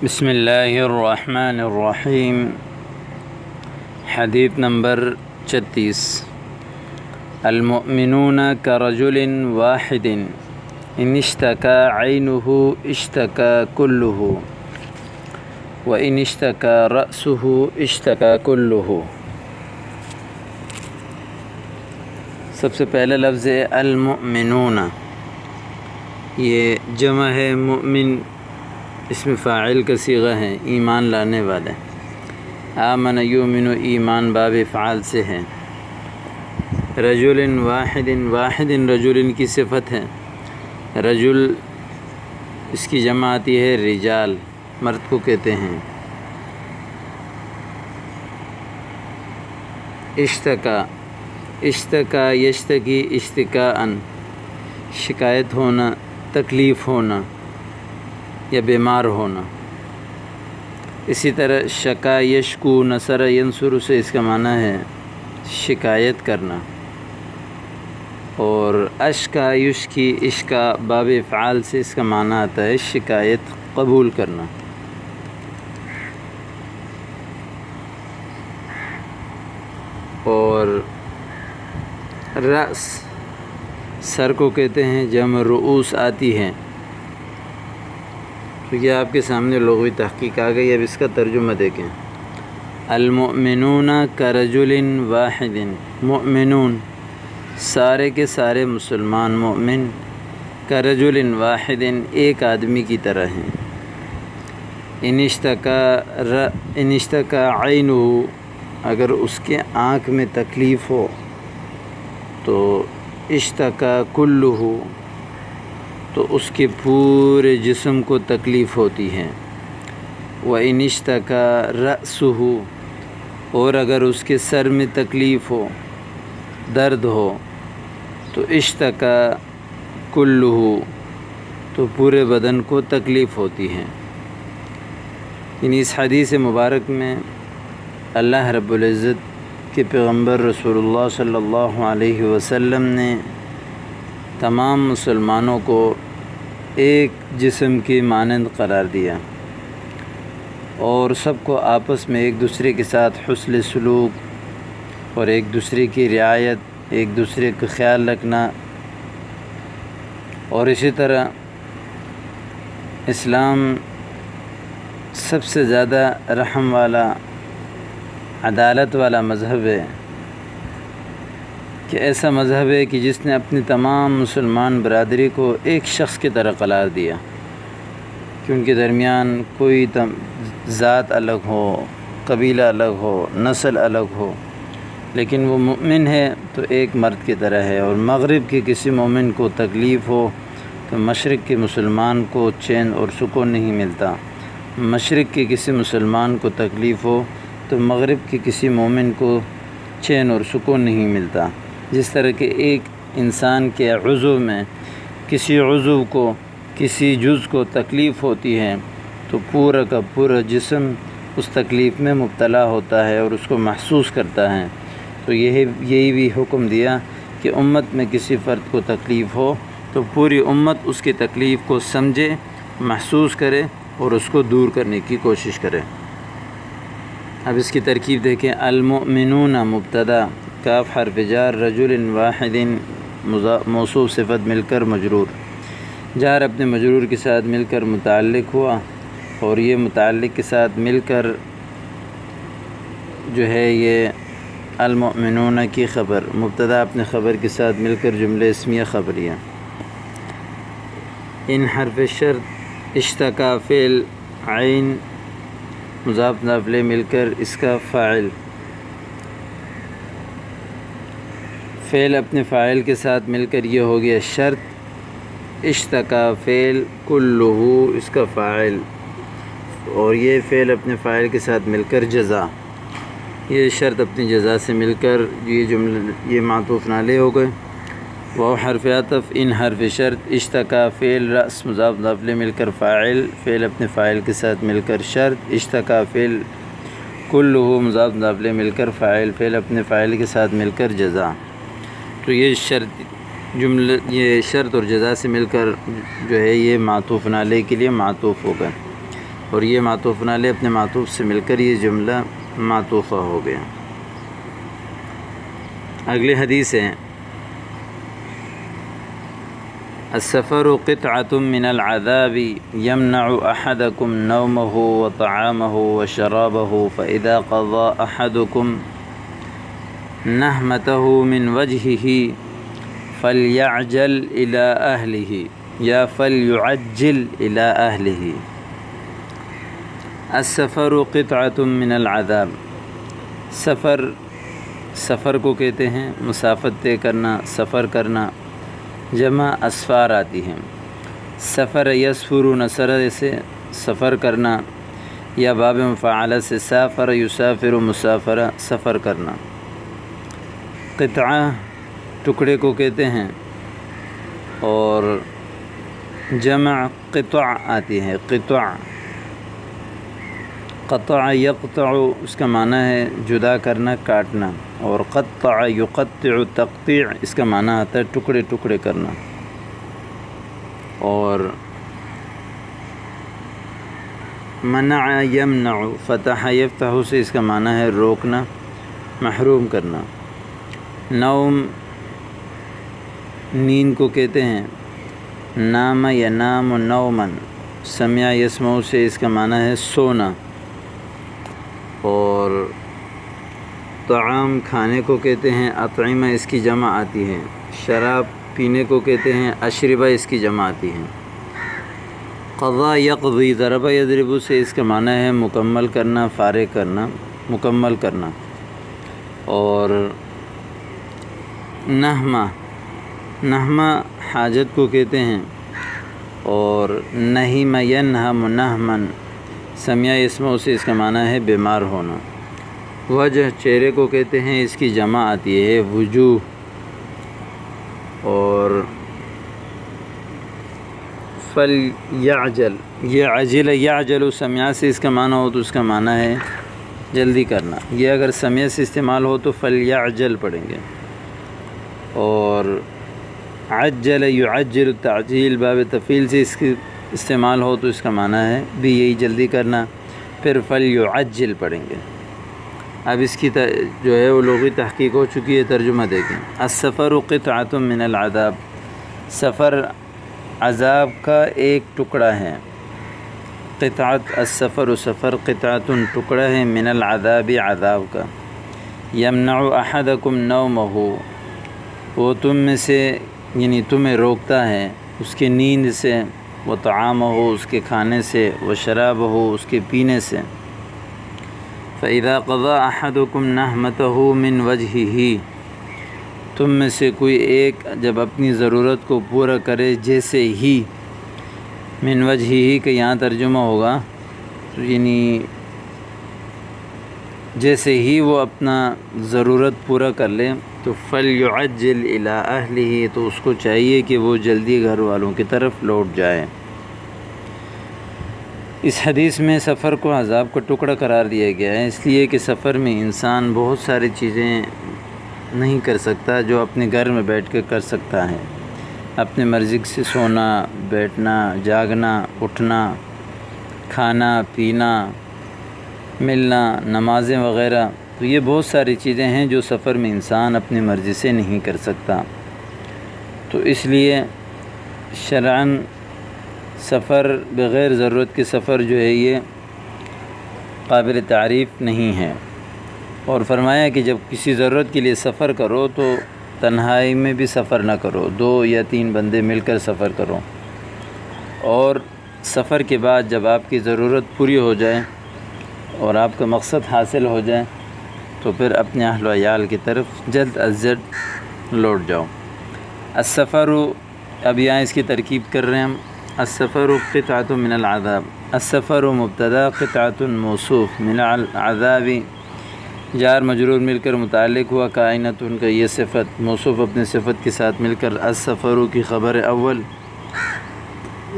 بسم اللہ الرحمن الرحیم۔ حدیث نمبر 36۔ المؤمنون كرجل واحد ان اشتكى عينه اشتكى كله وان اشتكى رأسه اشتكى كله۔ سب سے پہلا لفظ ہے المؤمنون، یہ جمع ہے مؤمن، اس میں فاعل کا صیغہ ہے، ایمان لانے والے۔ آمن یؤمن، ایمان باب فعال سے ہے۔ رجل واحد، واحد رجل کی صفت ہے۔ رجل اس کی جمع آتی ہے رجال، مرد کو کہتے ہیں۔ اشتکا، اشتکا یشتکی اشتکاءً، شکایت ہونا، تکلیف ہونا یا بیمار ہونا۔ اسی طرح شکا یشکو نصر ینصر سے اس کا معنی ہے شکایت کرنا، اور اشکا یشکی اشکا باب افعال سے اس کا معنی آتا ہے شکایت قبول کرنا۔ اور رأس سر کو کہتے ہیں، جمع رؤوس آتی ہے۔ تو یہ آپ کے سامنے لغوی تحقیق آ گئی، اب اس کا ترجمہ دیکھیں۔ المؤمنون کرجل واحد، مؤمنون سارے کے سارے مسلمان مومن، کرجل واحد ایک آدمی کی طرح ہیں۔ ان اشتکا عینہ، اگر اس کے آنکھ میں تکلیف ہو تو اشتکا کلہ، تو اس کے پورے جسم کو تکلیف ہوتی ہے۔ وَإِنِ اشْتَكَى رَأْسُهُ، اور اگر اس کے سر میں تکلیف ہو، درد ہو، تو اشتکا کلہ، تو پورے بدن کو تکلیف ہوتی ہے۔ یعنی اس حدیث مبارک میں اللہ رب العزت کے پیغمبر رسول اللہ صلی اللہ علیہ وسلم نے تمام مسلمانوں کو ایک جسم کی مانند قرار دیا، اور سب کو آپس میں ایک دوسرے کے ساتھ حسن سلوک اور ایک دوسرے کی رعایت، ایک دوسرے کا خیال رکھنا، اور اسی طرح اسلام سب سے زیادہ رحم والا، عدالت والا مذہب ہے، کہ ایسا مذہب ہے کہ جس نے اپنی تمام مسلمان برادری کو ایک شخص کی طرح قرار دیا، کہ ان کے درمیان کوئی ذات الگ ہو، قبیلہ الگ ہو، نسل الگ ہو، لیکن وہ مومن ہے تو ایک مرد کی طرح ہے۔ اور مغرب کے کسی مومن کو تکلیف ہو تو مشرق کے مسلمان کو چین اور سکون نہیں ملتا، مشرق کے کسی مسلمان کو تکلیف ہو تو مغرب کے کسی مومن کو چین اور سکون نہیں ملتا۔ جس طرح کہ ایک انسان کے عضو میں کسی عضو کو، کسی جز کو تکلیف ہوتی ہے تو پورا کا پورا جسم اس تکلیف میں مبتلا ہوتا ہے اور اس کو محسوس کرتا ہے۔ تو یہی بھی حکم دیا کہ امت میں کسی فرد کو تکلیف ہو تو پوری امت اس کی تکلیف کو سمجھے، محسوس کرے اور اس کو دور کرنے کی کوشش کرے۔ اب اس کی ترکیب دیکھیں۔ المؤمنون مبتدا، کاف حرف جار، رجل واحد موصوف صفت مل کر مجرور، جار اپنے مجرور کے ساتھ مل کر متعلق ہوا، اور یہ متعلق کے ساتھ مل کر جو ہے یہ المؤمنون کی خبر، مبتدا اپنے خبر کے ساتھ مل کر جملہ اسمیہ خبریہ۔ ان حرف شرط، اشتکا فعل، عین مضاف مضاف الیہ مل کر اس کا فاعل، فعل اپنے فاعل کے ساتھ مل کر یہ ہو گیا شرط، اشتکا فعل، کلہ اس کا فاعل، اور یہ فعل اپنے فاعل کے ساتھ مل کر جزا، یہ شرط اپنی جزا سے مل کر یہ جملہ یہ معطوف نالے ہو گئے۔ وہ حرف عطف، ان حرف شرط، اشتکا فعل، رأس مضاف مضاف الیہ مل کر فاعل، فعل اپنے فاعل کے ساتھ مل کر شرط، اشتکا فعل، کلہ مضاف مضاف الیہ مل کر فاعل، فعل اپنے فاعل کے ساتھ مل کر جزا۔ تو یہ شرط جملہ، یہ شرط اور جزا سے مل کر جو ہے یہ معطوف نالے کے لیے معطوف ہوگا۔ اور یہ معطوف علیہ اپنے معطوف سے مل کر یہ جملہ معطوفہ ہو گیا۔ اگلی حدیث ہے السفر قطعة من العذاب يمنع أحدكم نومه وطعامه وشرابه فإذا قضى أحدكم نهمته من وجهه فليعجل إلى أهله یا فلیعجل إلى أهله۔ السفر قطعة من العذاب، سفر کو کہتے ہیں مسافت طے کرنا، سفر کرنا، جمع اسفار آتی ہیں۔ سفر یسفر نصر سے سفر کرنا، یا باب مفعلہ سے سافر یسافر مسافرہ سفر کرنا۔ قطعہ ٹکڑے کو کہتے ہیں، اور جمع قطع آتی ہے، قطع یقطع اس کا معنی ہے جدا کرنا، کاٹنا، اور قطع یقطع تقطیع اس کا معنی آتا ہے ٹکڑے ٹکڑے کرنا۔ اور منع یمنع فتح یفتح سے اس کا معنی ہے روکنا، محروم کرنا۔ نوم نیند کو کہتے ہیں، نام ینام نومن، سمع یسمع سے اس کا معنی ہے سونا۔ اور طعام کھانے کو کہتے ہیں، اطعمہ اس کی جمع آتی ہے۔ شراب پینے کو کہتے ہیں، اشربہ اس کی جمع آتی ہے۔ قضا یقضی ضرب یضرب سے اس کا معنی ہے مکمل کرنا، فارغ کرنا، مکمل کرنا۔ اور نہمہ حاجت کو کہتے ہیں، اور نہم ینہم نہمن سمع یسمع سے اس کا معنی ہے بیمار ہونا۔ وجہ چہرے کو کہتے ہیں، اس کی جمع آتی ہے وجوہ۔ اور فلیعجل، یہ عجل یعجل سمع سے اس کا معنی ہو تو اس کا معنی ہے جلدی کرنا، یہ اگر سمع سے استعمال ہو تو فلیعجل پڑھیں گے۔ اور عجل یعجل التعجیل باب تفعیل سے اس کی استعمال ہو تو اس کا معنی ہے بھی یہی جلدی کرنا، پھر فلیعجل پڑھیں گے۔ اب اس کی جو ہے وہ لغوی تحقیق ہو چکی ہے، ترجمہ دیکھیں۔ السفر قطعۃ من العذاب، سفر عذاب کا ایک ٹکڑا ہے۔ قطعۃ السفر، سفر قطعۃ ٹکڑا ہے، من العذاب عذاب کا۔ یمنع احدکم نومہ، وہ تم میں سے یعنی تمہیں روکتا ہے اس کی نیند سے، وہ طعامہ ہو اس کے کھانے سے، وہ شراب ہو اس کے پینے سے۔ فَإِذَا قَضَى أَحَدُكُمْ نَهْمَتَهُ مِنْ وَجْهِهِ، تم میں سے کوئی ایک جب اپنی ضرورت کو پورا کرے، جیسے ہی، من وجهه کہ یہاں ترجمہ ہوگا یعنی جیسے ہی وہ اپنا ضرورت پورا کر لے تو فَلْيُعَجِّلْ إِلَىٰ أَهْلِهِ، تو اس کو چاہیے کہ وہ جلدی گھر والوں کی طرف لوٹ جائے۔ اس حدیث میں سفر کو عذاب کا ٹکڑا قرار دیا گیا ہے، اس لیے کہ سفر میں انسان بہت ساری چیزیں نہیں کر سکتا جو اپنے گھر میں بیٹھ کے کر سکتا ہے۔ اپنے مرضی سے سونا، بیٹھنا، جاگنا، اٹھنا، کھانا، پینا، ملنا، نمازیں وغیرہ، تو یہ بہت ساری چیزیں ہیں جو سفر میں انسان اپنی مرضی سے نہیں کر سکتا۔ تو اس لیے شرعاً سفر بغیر ضرورت کے سفر جو ہے یہ قابل تعریف نہیں ہے۔ اور فرمایا کہ جب کسی ضرورت کے لیے سفر کرو تو تنہائی میں بھی سفر نہ کرو، 2 یا 3 بندے مل کر سفر کرو۔ اور سفر کے بعد جب آپ کی ضرورت پوری ہو جائے اور آپ کا مقصد حاصل ہو جائے تو پھر اپنے اہل و عیال کی طرف جلد از جلد لوٹ جاؤ۔ السفر، اب یہاں اس کی ترکیب کر رہے ہیں ہم۔ السفر قطعۃ من العذاب، السفر مبتدا، قطعۃ موصوف، من العذاب جار مجرور مل کر متعلق ہوا، کائنۃ کا یہ صفت، موصوف اپنے صفت کے ساتھ مل کر السفر کی خبر اول۔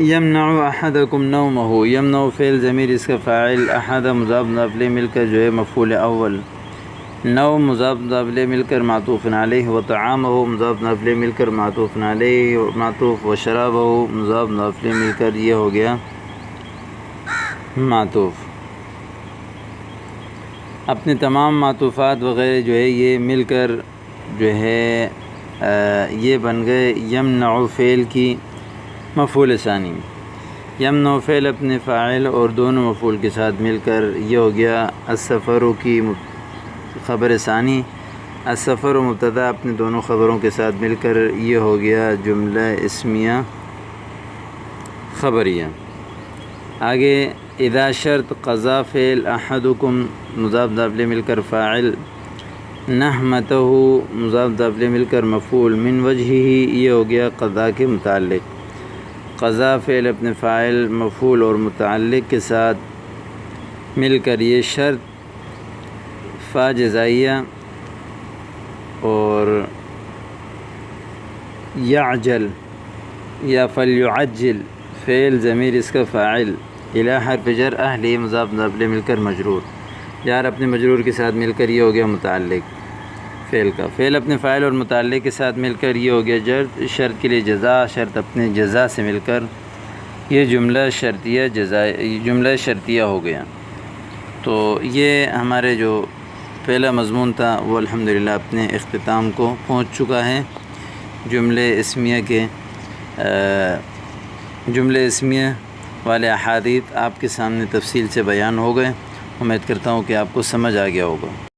یمنع احدکم نومہ، یمنع فعل ضمیر اس کا فاعل، احد مضاف مضاف الیہ مل کر جو ہے مفعول اول، نوم مضاف مضاف الیہ مل کر معطوف علیہ، و طعامہ مضاف مضاف الیہ مل کر معطوف علیہ معطوف، و شرابہ مضاف مضاف الیہ مل کر یہ ہو گیا معطوف، اپنے تمام معطوفات وغیرہ جو ہے یہ مل کر جو ہے یہ بن گئے یمنع فعل کی مفعول ثانی۔ یمنع فعل اپنے فاعل اور دونوں مفعول کے ساتھ مل کر یہ ہو گیا السفر کی خبر ثانی۔ السفر و مبتدا اپنے دونوں خبروں کے ساتھ مل کر یہ ہو گیا جملہ اسمیہ خبریہ۔ آگے اذا شرط قضا فعل احدکم مضاف ضابطے مل کر فاعل، نحمتہ مضاف ضابطے مل کر مفعول، من وجہہ یہ ہو گیا قضا کے متعلق۔ قضا فعل اپنے فاعل مفعول اور متعلق کے ساتھ مل کر یہ شرط فا جزائیہ اور یعجل یا فلیعجل فعل ضمیر اس کا فاعل، الی حرف جر اہلی مضاف ضابطے مل کر مجرور، جار اپنے مجرور کے ساتھ مل کر یہ ہو گیا متعلق فعل کا۔ فعل اپنے فاعل اور متعلق کے ساتھ مل کر یہ ہو گیا شرط کے لیے جزا، شرط اپنے جزا سے مل کر یہ جملہ شرطیہ ہو گیا۔ تو یہ ہمارے جو پہلا مضمون تھا وہ الحمدللہ اپنے اختتام کو پہنچ چکا ہے۔ جملے اسمیہ والے احادیث آپ کے سامنے تفصیل سے بیان ہو گئے۔ امید کرتا ہوں کہ آپ کو سمجھ آ گیا ہوگا۔